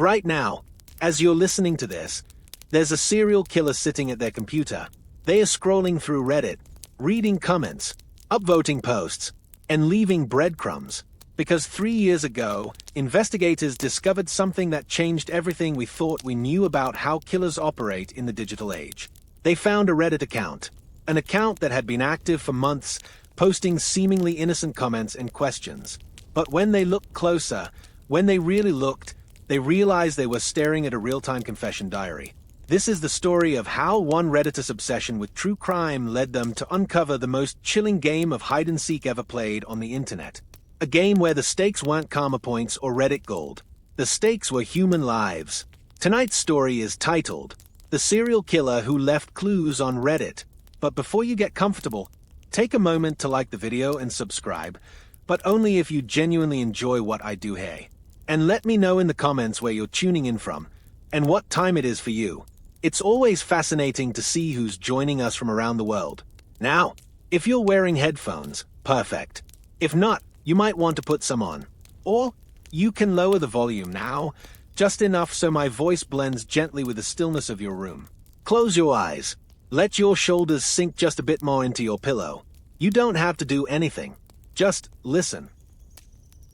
right now, as you're listening to this, there's a serial killer sitting at their computer. They are scrolling through Reddit, reading comments, upvoting posts, and leaving breadcrumbs. Because 3 years ago, investigators discovered something that changed everything we thought we knew about how killers operate in the digital age. They found a Reddit account, an account that had been active for months, posting seemingly innocent comments and questions. But when they looked closer, when they really looked, they realized they were staring at a real-time confession diary. This is the story of how one Redditor's obsession with true crime led them to uncover the most chilling game of hide-and-seek ever played on the internet. A game where the stakes weren't karma points or Reddit gold. The stakes were human lives. Tonight's story is titled, The Serial Killer Who Left Clues on Reddit. But before you get comfortable, take a moment to like the video and subscribe, but only if you genuinely enjoy what I do here. And let me know in the comments where you're tuning in from, and what time it is for you. It's always fascinating to see who's joining us from around the world. Now, if you're wearing headphones, perfect. If not, you might want to put some on. Or, you can lower the volume now, just enough so my voice blends gently with the stillness of your room. Close your eyes. Let your shoulders sink just a bit more into your pillow. You don't have to do anything. Just listen.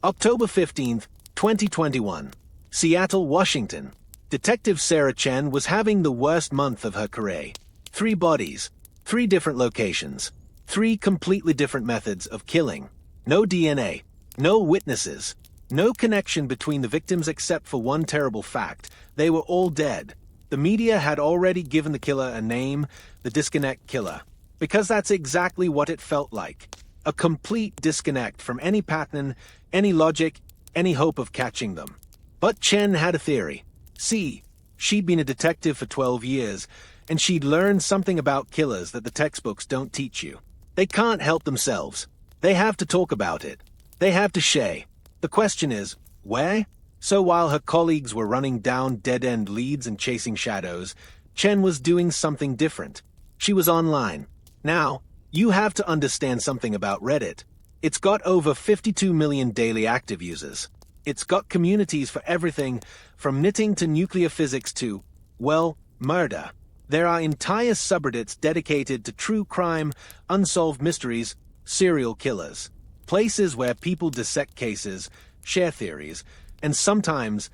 October 15th, 2021. Seattle, Washington. Detective Sarah Chen was having the worst month of her career. 3 bodies, 3 different locations, 3 completely different methods of killing. No DNA, no witnesses, no connection between the victims except for one terrible fact: they were all dead. The media had already given the killer a name, the Disconnect Killer, because that's exactly what it felt like. A complete disconnect from any pattern, any logic, any hope of catching them. But Chen had a theory. See, she'd been a detective for 12 years, and she'd learned something about killers that the textbooks don't teach you. They can't help themselves. They have to talk about it. They have to share. The question is, where? So while her colleagues were running down dead-end leads and chasing shadows, Chen was doing something different. She was online. Now, you have to understand something about Reddit. It's got over 52 million daily active users. It's got communities for everything from knitting to nuclear physics to, well, murder. There are entire subreddits dedicated to true crime, unsolved mysteries, serial killers. Places where people dissect cases, share theories, and sometimes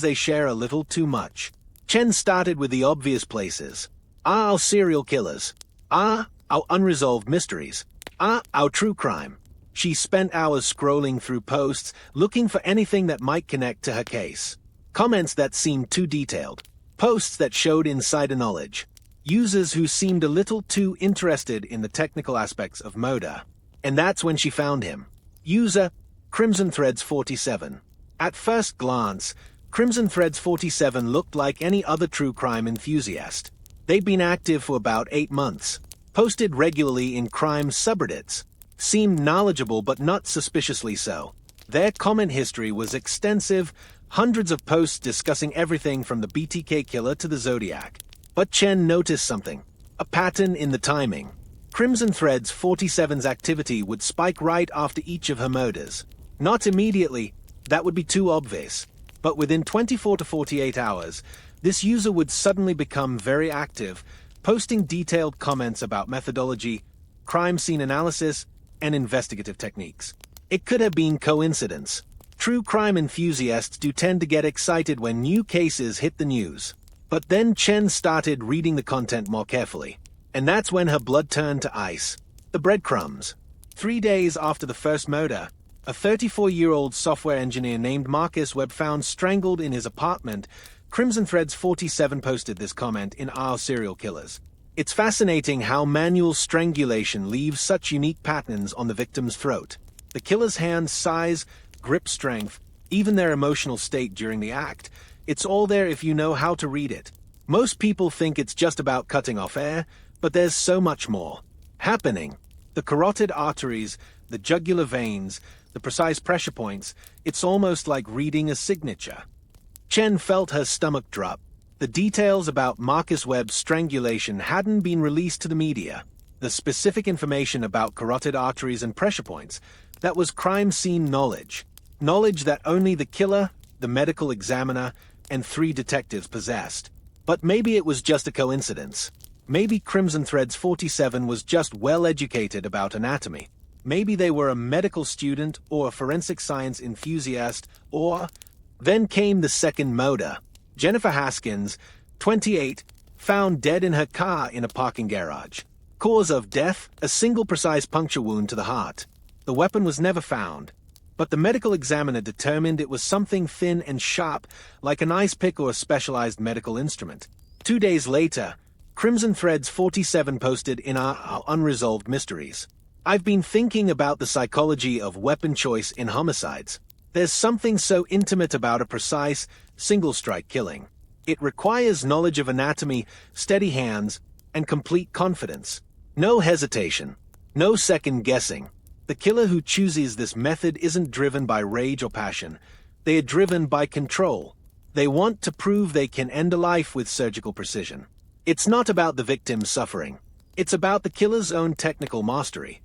they share a little too much. Chen started with the obvious places. Our serial killers. Our unresolved mysteries. Our true crime. She spent hours scrolling through posts, looking for anything that might connect to her case. Comments that seemed too detailed. Posts that showed insider knowledge. Users who seemed a little too interested in the technical aspects of murder. And that's when she found him. User Crimson Threads 47. At first glance, Crimson Threads 47 looked like any other true crime enthusiast. They'd been active for about 8 months. Posted regularly in crime subreddits. Seemed knowledgeable but not suspiciously so. Their comment history was extensive, hundreds of posts discussing everything from the BTK killer to the Zodiac. But Chen noticed something. A pattern in the timing. Crimson Threads 47's activity would spike right after each of her murders. Not immediately, that would be too obvious. But within 24 to 48 hours, this user would suddenly become very active, posting detailed comments about methodology, crime scene analysis, and investigative techniques. It could have been coincidence. True crime enthusiasts do tend to get excited when new cases hit the news. But then Chen started reading the content more carefully. And that's when her blood turned to ice. The breadcrumbs. 3 days after the first murder, a 34-year-old software engineer named Marcus Webb found strangled in his apartment. Crimson Threads 47 posted this comment in Our Serial Killers. It's fascinating how manual strangulation leaves such unique patterns on the victim's throat. The killer's hand's size, grip strength, even their emotional state during the act. It's all there if you know how to read it. Most people think it's just about cutting off air, but there's so much more happening. The carotid arteries, the jugular veins, the precise pressure points, it's almost like reading a signature. Chen felt her stomach drop. The details about Marcus Webb's strangulation hadn't been released to the media. The specific information about carotid arteries and pressure points, that was crime scene knowledge. Knowledge that only the killer, the medical examiner, and 3 detectives possessed. But maybe it was just a coincidence. Maybe Crimson Threads 47 was just well-educated about anatomy. Maybe they were a medical student or a forensic science enthusiast, or... Then came the second murder. Jennifer Haskins, 28, found dead in her car in a parking garage. Cause of death, a single precise puncture wound to the heart. The weapon was never found, but the medical examiner determined it was something thin and sharp, like an ice pick or a specialized medical instrument. 2 days later, Crimson Threads 47 posted in our Unresolved Mysteries. I've been thinking about the psychology of weapon choice in homicides. There's something so intimate about a precise, single-strike killing. It requires knowledge of anatomy, steady hands, and complete confidence. No hesitation. No second-guessing. The killer who chooses this method isn't driven by rage or passion. They are driven by control. They want to prove they can end a life with surgical precision. It's not about the victim's suffering. It's about the killer's own technical mastery.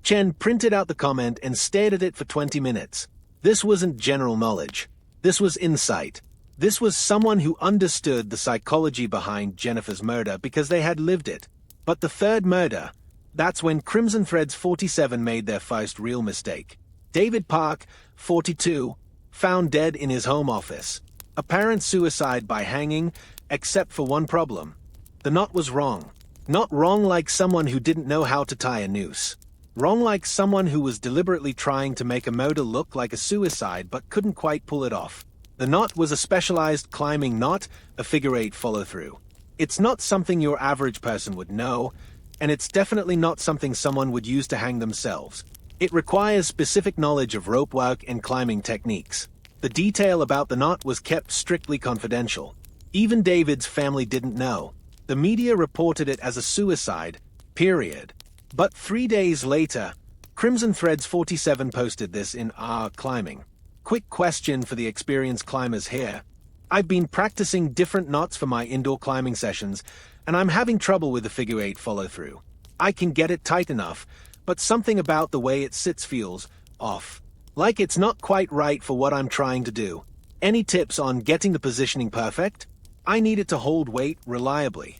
Chen printed out the comment and stared at it for 20 minutes. This wasn't general knowledge. This was insight. This was someone who understood the psychology behind Jennifer's murder because they had lived it. But the third murder, that's when Crimson Threads 47 made their first real mistake. David Park, 42, found dead in his home office. Apparent suicide by hanging, except for one problem. The knot was wrong. Not wrong like someone who didn't know how to tie a noose. Wrong like someone who was deliberately trying to make a murder look like a suicide but couldn't quite pull it off. The knot was a specialized climbing knot, a figure-8 follow-through. It's not something your average person would know, and it's definitely not something someone would use to hang themselves. It requires specific knowledge of rope work and climbing techniques. The detail about the knot was kept strictly confidential. Even David's family didn't know. The media reported it as a suicide, period. But 3 days later, Crimson Threads 47 posted this in our climbing. Quick question for the experienced climbers here. I've been practicing different knots for my indoor climbing sessions, and I'm having trouble with the figure-8 follow-through. I can get it tight enough, but something about the way it sits feels off. Like it's not quite right for what I'm trying to do. Any tips on getting the positioning perfect? I need it to hold weight reliably.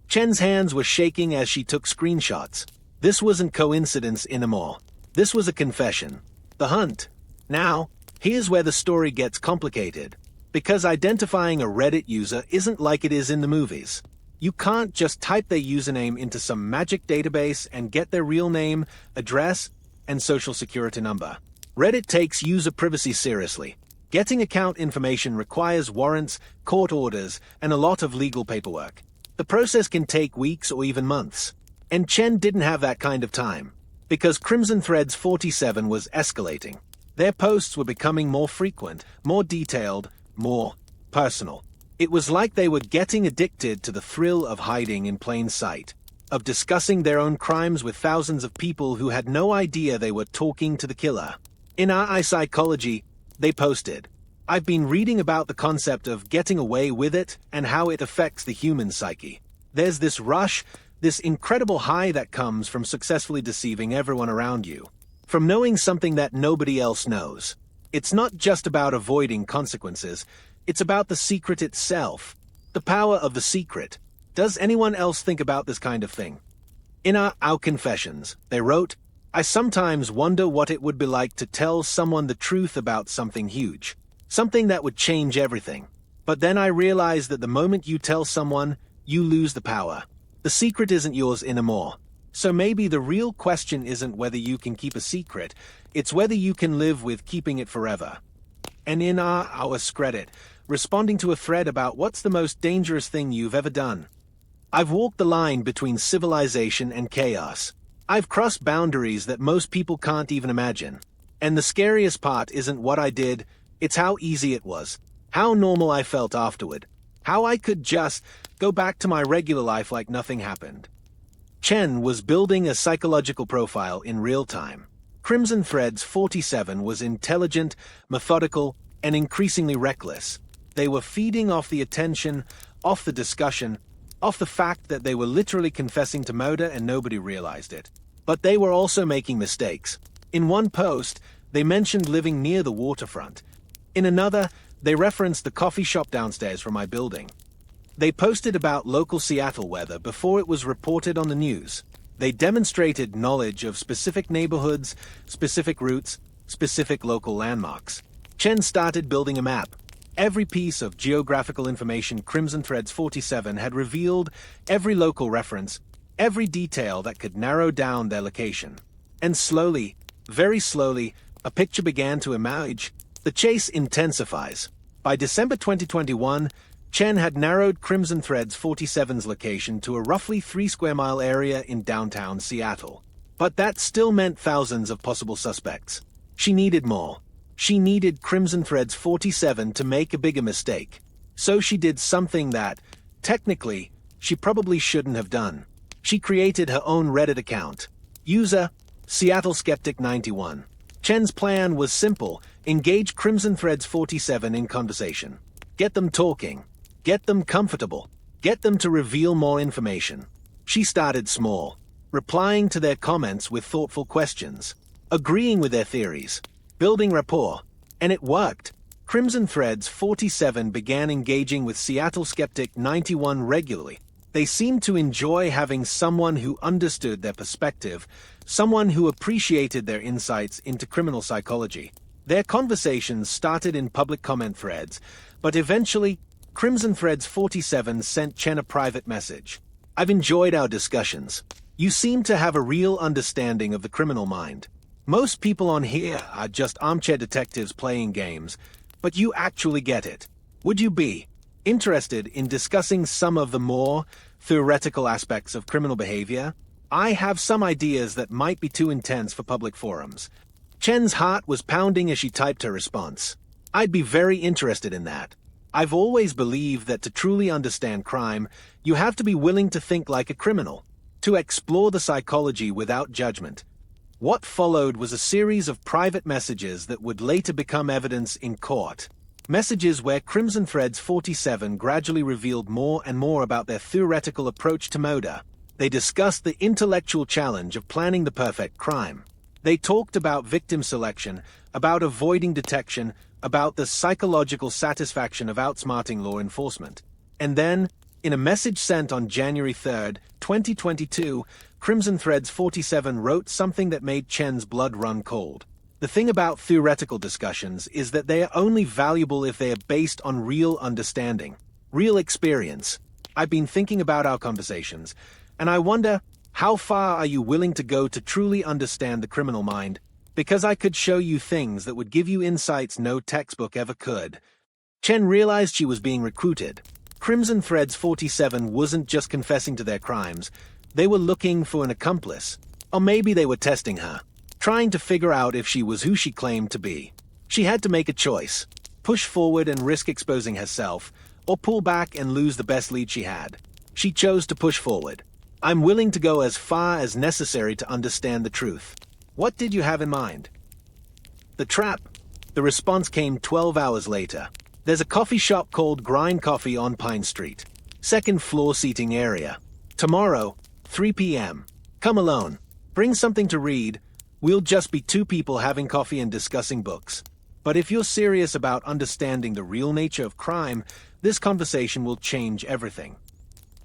Chen's hands were shaking as she took screenshots. This wasn't coincidence anymore. This was a confession. The hunt. Now, here's where the story gets complicated. Because identifying a Reddit user isn't like it is in the movies. You can't just type their username into some magic database and get their real name, address, and social security number. Reddit takes user privacy seriously. Getting account information requires warrants, court orders, and a lot of legal paperwork. The process can take weeks or even months. And Chen didn't have that kind of time, because Crimson Threads 47 was escalating. Their posts were becoming more frequent, more detailed, more personal. It was like they were getting addicted to the thrill of hiding in plain sight, of discussing their own crimes with thousands of people who had no idea they were talking to the killer. In our psychology, they posted, I've been reading about the concept of getting away with it and how it affects the human psyche. There's this rush, this incredible high that comes from successfully deceiving everyone around you. From knowing something that nobody else knows. It's not just about avoiding consequences, it's about the secret itself. The power of the secret. Does anyone else think about this kind of thing? In our confessions, they wrote, I sometimes wonder what it would be like to tell someone the truth about something huge. Something that would change everything. But then I realize that the moment you tell someone, you lose the power. The secret isn't yours anymore. So maybe the real question isn't whether you can keep a secret, it's whether you can live with keeping it forever. And in our credit, responding to a thread about what's the most dangerous thing you've ever done. I've walked the line between civilization and chaos. I've crossed boundaries that most people can't even imagine. And the scariest part isn't what I did, it's how easy it was. How normal I felt afterward. How I could just go back to my regular life like nothing happened. Chen was building a psychological profile in real time. Crimson Threads 47 was intelligent, methodical, and increasingly reckless. They were feeding off the attention, off the discussion, off the fact that they were literally confessing to murder and nobody realized it. But they were also making mistakes. In one post, they mentioned living near the waterfront. In another, They referenced the coffee shop downstairs from my building. They posted about local Seattle weather before it was reported on the news. They demonstrated knowledge of specific neighborhoods, specific routes, specific local landmarks. Chen started building a map. Every piece of geographical information Crimson Threads 47 had revealed, every local reference, every detail that could narrow down their location. And slowly, very slowly, a picture began to emerge. The chase intensifies. By December 2021, Chen had narrowed Crimson Threads 47's location to a roughly 3-square-mile area in downtown Seattle. But that still meant thousands of possible suspects. She needed more. She needed Crimson Threads 47 to make a bigger mistake. So she did something that, technically, she probably shouldn't have done. She created her own Reddit account. User, Seattle Skeptic 91. Chen's plan was simple: engage Crimson Threads 47 in conversation. Get them talking. Get them comfortable. Get them to reveal more information. She started small, replying to their comments with thoughtful questions, agreeing with their theories, building rapport. And it worked. Crimson Threads 47 began engaging with Seattle Skeptic 91 regularly. They seemed to enjoy having someone who understood their perspective, someone who appreciated their insights into criminal psychology. Their conversations started in public comment threads, but eventually, Crimson Threads 47 sent Chen a private message. I've enjoyed our discussions. You seem to have a real understanding of the criminal mind. Most people on here are just armchair detectives playing games, but you actually get it. Would you be interested in discussing some of the more theoretical aspects of criminal behavior? I have some ideas that might be too intense for public forums. Chen's heart was pounding as she typed her response. I'd be very interested in that. I've always believed that to truly understand crime, you have to be willing to think like a criminal, to explore the psychology without judgment. What followed was a series of private messages that would later become evidence in court. Messages where Crimson Threads 47 gradually revealed more and more about their theoretical approach to murder. They discussed the intellectual challenge of planning the perfect crime. They talked about victim selection, about avoiding detection, about the psychological satisfaction of outsmarting law enforcement. And then, in a message sent on January 3, 2022, Crimson Threads 47 wrote something that made Chen's blood run cold. The thing about theoretical discussions is that they are only valuable if they are based on real understanding, real experience. I've been thinking about our conversations, and I wonder, how far are you willing to go to truly understand the criminal mind? Because I could show you things that would give you insights no textbook ever could. Chen realized she was being recruited. Crimson Threads 47 wasn't just confessing to their crimes. They were looking for an accomplice. Or maybe they were testing her, trying to figure out if she was who she claimed to be. She had to make a choice: push forward and risk exposing herself, or pull back and lose the best lead she had. She chose to push forward. I'm willing to go as far as necessary to understand the truth. What did you have in mind? The trap. The response came 12 hours later. There's a coffee shop called Grind Coffee on Pine Street. Second floor seating area. Tomorrow, 3 p.m. Come alone. Bring something to read. We'll just be two people having coffee and discussing books. But if you're serious about understanding the real nature of crime, this conversation will change everything.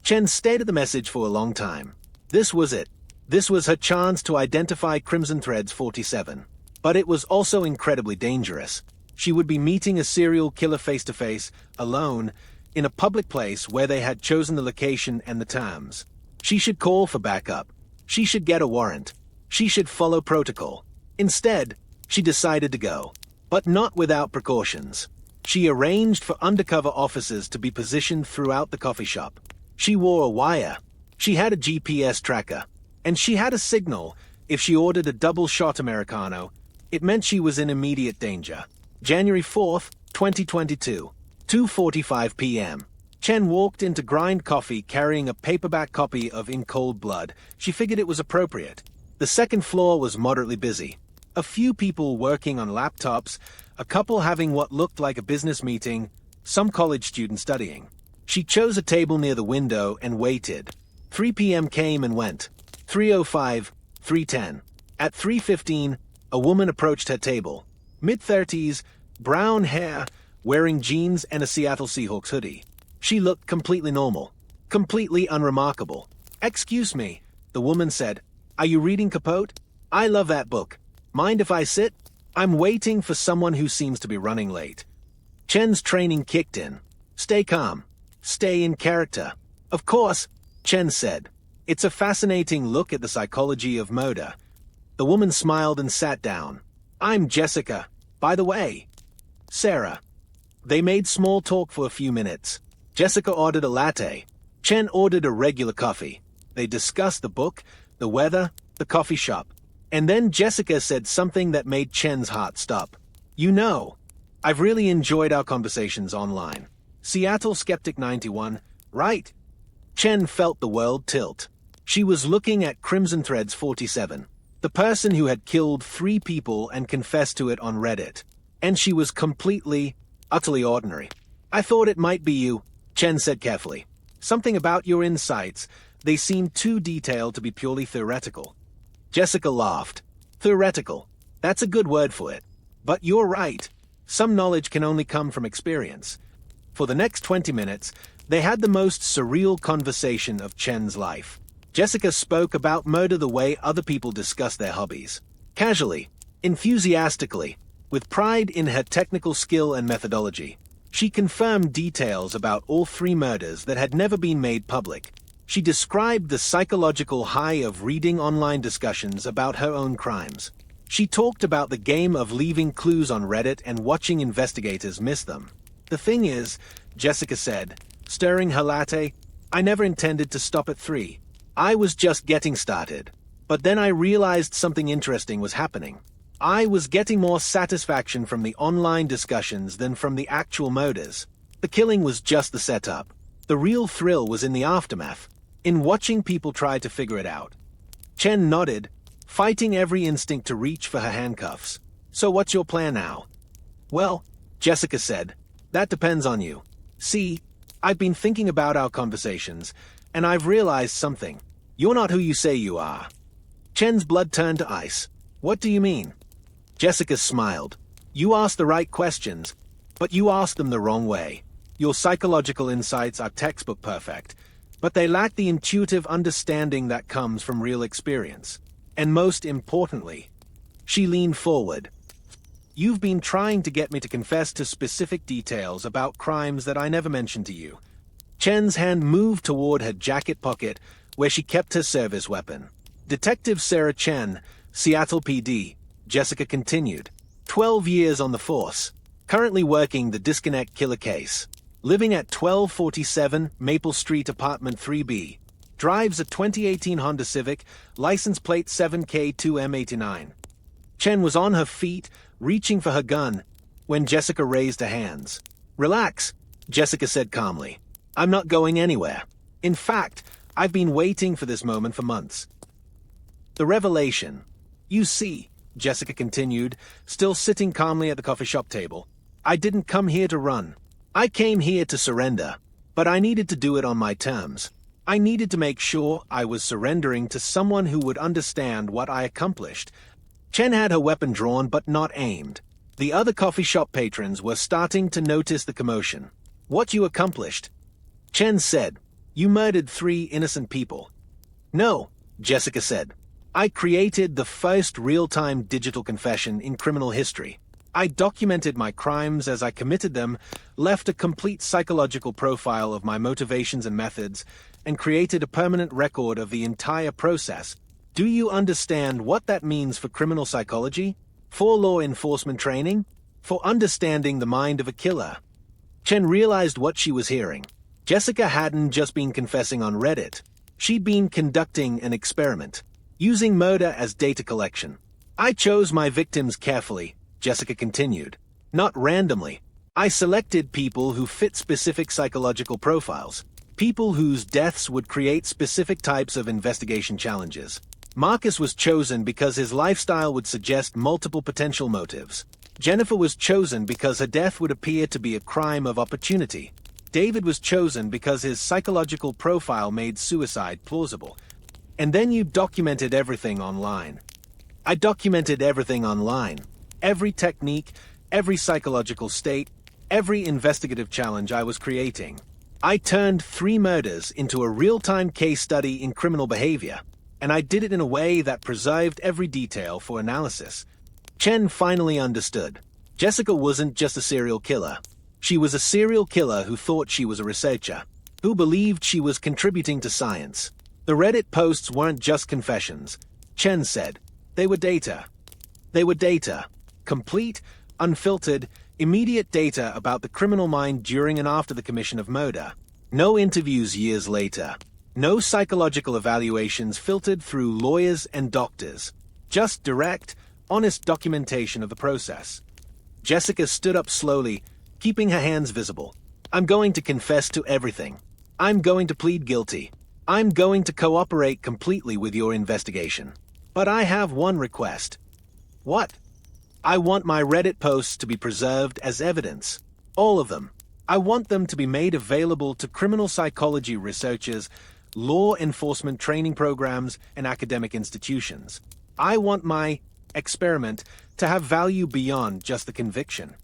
Chen stayed at the message for a long time. This was it. This was her chance to identify Crimson Threads 47. But it was also incredibly dangerous. She would be meeting a serial killer face-to-face, alone, in a public place where they had chosen the location and the terms. She should call for backup. She should get a warrant. She should follow protocol. Instead, she decided to go. But not without precautions. She arranged for undercover officers to be positioned throughout the coffee shop. She wore a wire. She had a GPS tracker. And she had a signal. If she ordered a double-shot Americano, it meant she was in immediate danger. January 4th, 2022, 2:45 p.m. Chen walked into Grind Coffee carrying a paperback copy of In Cold Blood. She figured it was appropriate. The second floor was moderately busy. A few people working on laptops, a couple having what looked like a business meeting, some college students studying. She chose a table near the window and waited. 3 p.m. came and went. 3:05, 3:10. At 3:15, a woman approached her table. Mid-30s, brown hair, wearing jeans and a Seattle Seahawks hoodie. She looked completely normal, completely unremarkable. "Excuse me," the woman said. "Are you reading Capote? I love that book. Mind if I sit? I'm waiting for someone who seems to be running late." Chen's training kicked in. Stay calm. Stay in character. "Of course," Chen said. "It's a fascinating look at the psychology of murder." The woman smiled and sat down. "I'm Jessica, by the way." "Sarah." They made small talk for a few minutes. Jessica ordered a latte. Chen ordered a regular coffee. They discussed the book, the weather, the coffee shop. And then Jessica said something that made Chen's heart stop. "You know, I've really enjoyed our conversations online. Seattle Skeptic 91, right?" Chen felt the world tilt. She was looking at Crimson Threads 47, the person who had killed 3 people and confessed to it on Reddit. And she was completely, utterly ordinary. "I thought it might be you," Chen said carefully. "Something about your insights, they seem too detailed to be purely theoretical." Jessica laughed. "Theoretical. That's a good word for it. But you're right. Some knowledge can only come from experience." For the next 20 minutes, they had the most surreal conversation of Chen's life. Jessica spoke about murder the way other people discuss their hobbies. Casually, enthusiastically, with pride in her technical skill and methodology. She confirmed details about all 3 murders that had never been made public. She described the psychological high of reading online discussions about her own crimes. She talked about the game of leaving clues on Reddit and watching investigators miss them. "The thing is," Jessica said, stirring her latte, "I never intended to stop at 3. I was just getting started. But then I realized something interesting was happening. I was getting more satisfaction from the online discussions than from the actual murders. The killing was just the setup. The real thrill was in the aftermath, in watching people try to figure it out." Chen nodded, fighting every instinct to reach for her handcuffs. "So what's your plan now?" "Well," Jessica said, "that depends on you. See, I've been thinking about our conversations, and I've realized something. You're not who you say you are." Chen's blood turned to ice. "What do you mean?" Jessica smiled. "You asked the right questions, but you asked them the wrong way. Your psychological insights are textbook perfect, but they lack the intuitive understanding that comes from real experience. And most importantly," she leaned forward, "you've been trying to get me to confess to specific details about crimes that I never mentioned to you." Chen's hand moved toward her jacket pocket, where she kept her service weapon. "Detective Sarah Chen, Seattle PD," Jessica continued. 12 years on the force. Currently working the disconnect killer case. Living at 1247 Maple Street, apartment 3B. Drives a 2018 Honda Civic, license plate 7K2M89. Chen was on her feet, reaching for her gun, when Jessica raised her hands. "Relax," Jessica said calmly. "I'm not going anywhere. In fact, I've been waiting for this moment for months." The revelation. "You see," Jessica continued, still sitting calmly at the coffee shop table, "I didn't come here to run. I came here to surrender, but I needed to do it on my terms. I needed to make sure I was surrendering to someone who would understand what I accomplished." Chen had her weapon drawn but not aimed. The other coffee shop patrons were starting to notice the commotion. "What you accomplished?" Chen said. "You murdered 3 innocent people." "No," Jessica said. "I created the first real-time digital confession in criminal history. I documented my crimes as I committed them, left a complete psychological profile of my motivations and methods, and created a permanent record of the entire process. Do you understand what that means for criminal psychology? For law enforcement training? For understanding the mind of a killer?" Chen realized what she was hearing. Jessica hadn't just been confessing on Reddit. She'd been conducting an experiment, using murder as data collection. "I chose my victims carefully," Jessica continued. "Not randomly. I selected people who fit specific psychological profiles, people whose deaths would create specific types of investigation challenges. Marcus was chosen because his lifestyle would suggest multiple potential motives. Jennifer was chosen because her death would appear to be a crime of opportunity. David was chosen because his psychological profile made suicide plausible. And then you documented everything online." "I documented everything online. Every technique, every psychological state, every investigative challenge I was creating. I turned 3 murders into a real-time case study in criminal behavior, and I did it in a way that preserved every detail for analysis. Chen finally understood. Jessica wasn't just a serial killer. She was a serial killer who thought she was a researcher, who believed she was contributing to science. The Reddit posts weren't just confessions, Chen said. They were data. They were data. Complete, unfiltered, immediate data about the criminal mind during and after the commission of murder. No interviews years later. No psychological evaluations filtered through lawyers and doctors. Just direct, honest documentation of the process. Jessica stood up slowly, keeping her hands visible. I'm going to confess to everything. I'm going to plead guilty. I'm going to cooperate completely with your investigation. But I have one request. What? I want my Reddit posts to be preserved as evidence. All of them. I want them to be made available to criminal psychology researchers, law enforcement training programs, and academic institutions. I want my experiment to have value beyond just the conviction.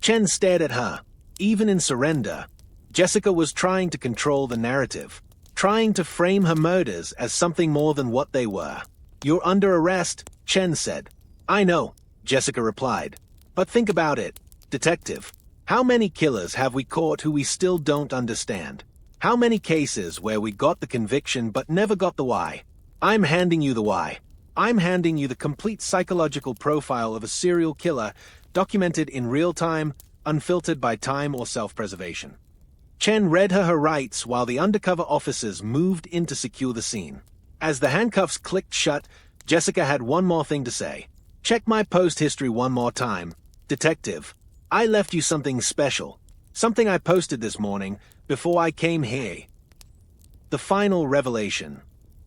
Chen stared at her. Even in surrender, Jessica was trying to control the narrative, trying to frame her murders as something more than what they were. You're under arrest, Chen said. I know, Jessica replied. But think about it, detective. How many killers have we caught who we still don't understand? How many cases where we got the conviction but never got the why? I'm handing you the why. I'm handing you the complete psychological profile of a serial killer, documented in real time, unfiltered by time or self-preservation. Chen read her rights while the undercover officers moved in to secure the scene. As the handcuffs clicked shut, Jessica had one more thing to say. Check my post history one more time. Detective, I left you something special. Something I posted this morning before I came here. The final revelation.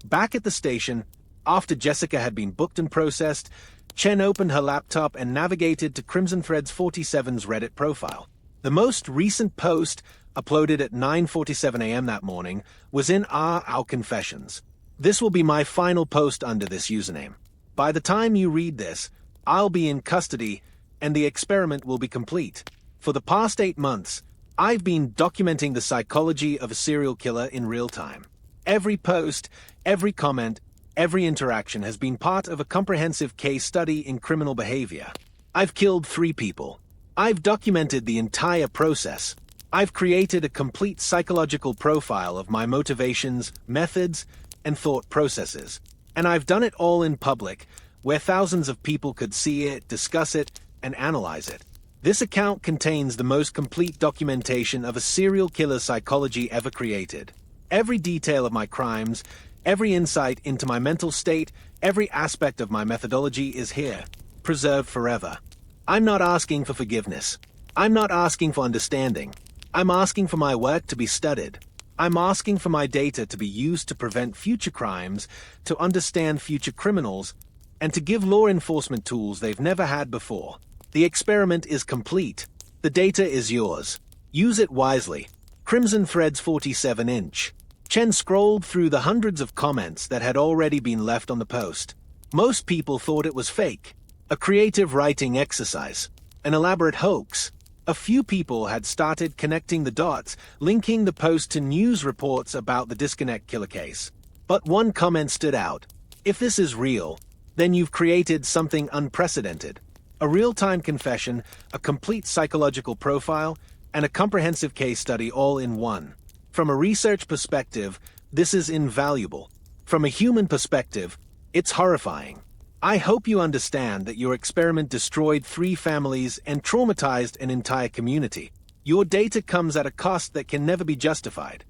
Back at the station, after Jessica had been booked and processed, Chen opened her laptop and navigated to Crimson Threads 47's Reddit profile. The most recent post, uploaded at 9:47 a.m. that morning, was in our confessions. This will be my final post under this username. By the time you read this, I'll be in custody and the experiment will be complete. For the past 8 months, I've been documenting the psychology of a serial killer in real time. Every post, every comment, every interaction has been part of a comprehensive case study in criminal behavior. I've killed 3 people. I've documented the entire process. I've created a complete psychological profile of my motivations, methods, and thought processes. And I've done it all in public, where thousands of people could see it, discuss it, and analyze it. This account contains the most complete documentation of a serial killer's psychology ever created. Every detail of my crimes, every insight into my mental state, every aspect of my methodology is here, preserved forever. I'm not asking for forgiveness. I'm not asking for understanding. I'm asking for my work to be studied. I'm asking for my data to be used to prevent future crimes, to understand future criminals, and to give law enforcement tools they've never had before. The experiment is complete. The data is yours. Use it wisely. Crimson Threads 47-inch. Chen scrolled through the hundreds of comments that had already been left on the post. Most people thought it was fake, a creative writing exercise, an elaborate hoax. A few people had started connecting the dots, linking the post to news reports about the Disconnect killer case. But one comment stood out. If this is real, then you've created something unprecedented. A real-time confession, a complete psychological profile, and a comprehensive case study all in one. From a research perspective, this is invaluable. From a human perspective, it's horrifying. I hope you understand that your experiment destroyed 3 families and traumatized an entire community. Your data comes at a cost that can never be justified.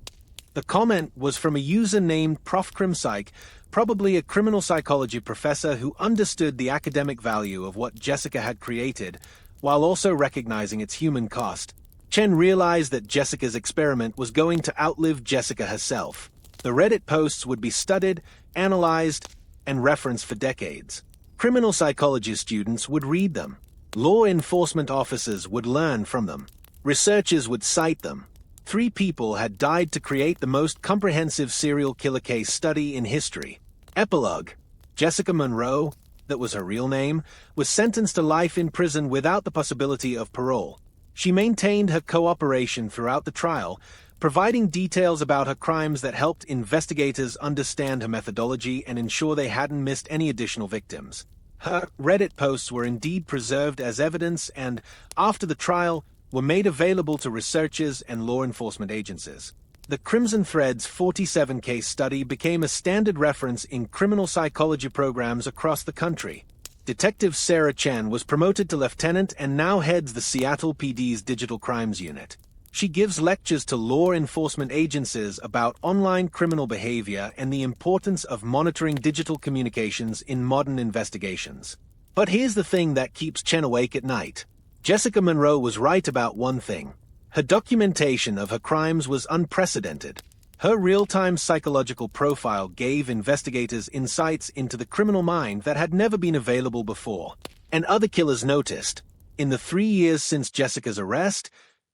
The comment was from a user named ProfCrimPsych, probably a criminal psychology professor who understood the academic value of what Jessica had created, while also recognizing its human cost. Chen realized that Jessica's experiment was going to outlive Jessica herself. The Reddit posts would be studied, analyzed, and referenced for decades. Criminal psychology students would read them. Law enforcement officers would learn from them. Researchers would cite them. 3 people had died to create the most comprehensive serial killer case study in history. Epilogue. Jessica Monroe, that was her real name, was sentenced to life in prison without the possibility of parole. She maintained her cooperation throughout the trial, providing details about her crimes that helped investigators understand her methodology and ensure they hadn't missed any additional victims. Her Reddit posts were indeed preserved as evidence and, after the trial, were made available to researchers and law enforcement agencies. The Crimson Thread's 47 case study became a standard reference in criminal psychology programs across the country. Detective Sarah Chen was promoted to lieutenant and now heads the Seattle PD's Digital Crimes Unit. She gives lectures to law enforcement agencies about online criminal behavior and the importance of monitoring digital communications in modern investigations. But here's the thing that keeps Chen awake at night. Jessica Monroe was right about one thing. Her documentation of her crimes was unprecedented. Her real-time psychological profile gave investigators insights into the criminal mind that had never been available before. And other killers noticed. In the 3 years since Jessica's arrest,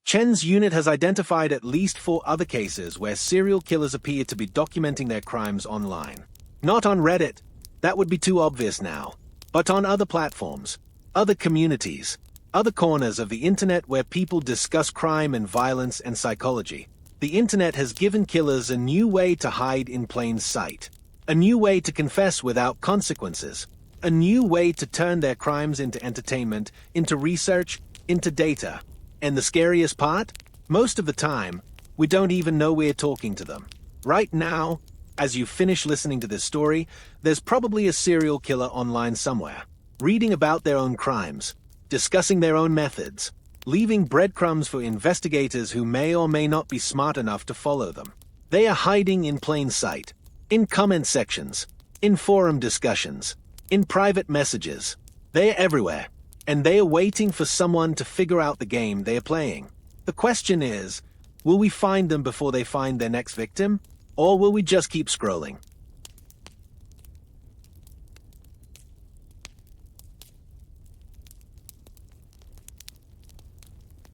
Chen's unit has identified at least 4 other cases where serial killers appear to be documenting their crimes online. Not on Reddit, that would be too obvious now, but on other platforms, other communities, other corners of the internet where people discuss crime and violence and psychology. The internet has given killers a new way to hide in plain sight, a new way to confess without consequences, a new way to turn their crimes into entertainment, into research, into data. And the scariest part? Most of the time, we don't even know we're talking to them. Right now, as you finish listening to this story, there's probably a serial killer online somewhere, reading about their own crimes, discussing their own methods, leaving breadcrumbs for investigators who may or may not be smart enough to follow them. They are hiding in plain sight, in comment sections, in forum discussions, in private messages. They are everywhere. And they are waiting for someone to figure out the game they are playing. The question is, will we find them before they find their next victim? Or will we just keep scrolling?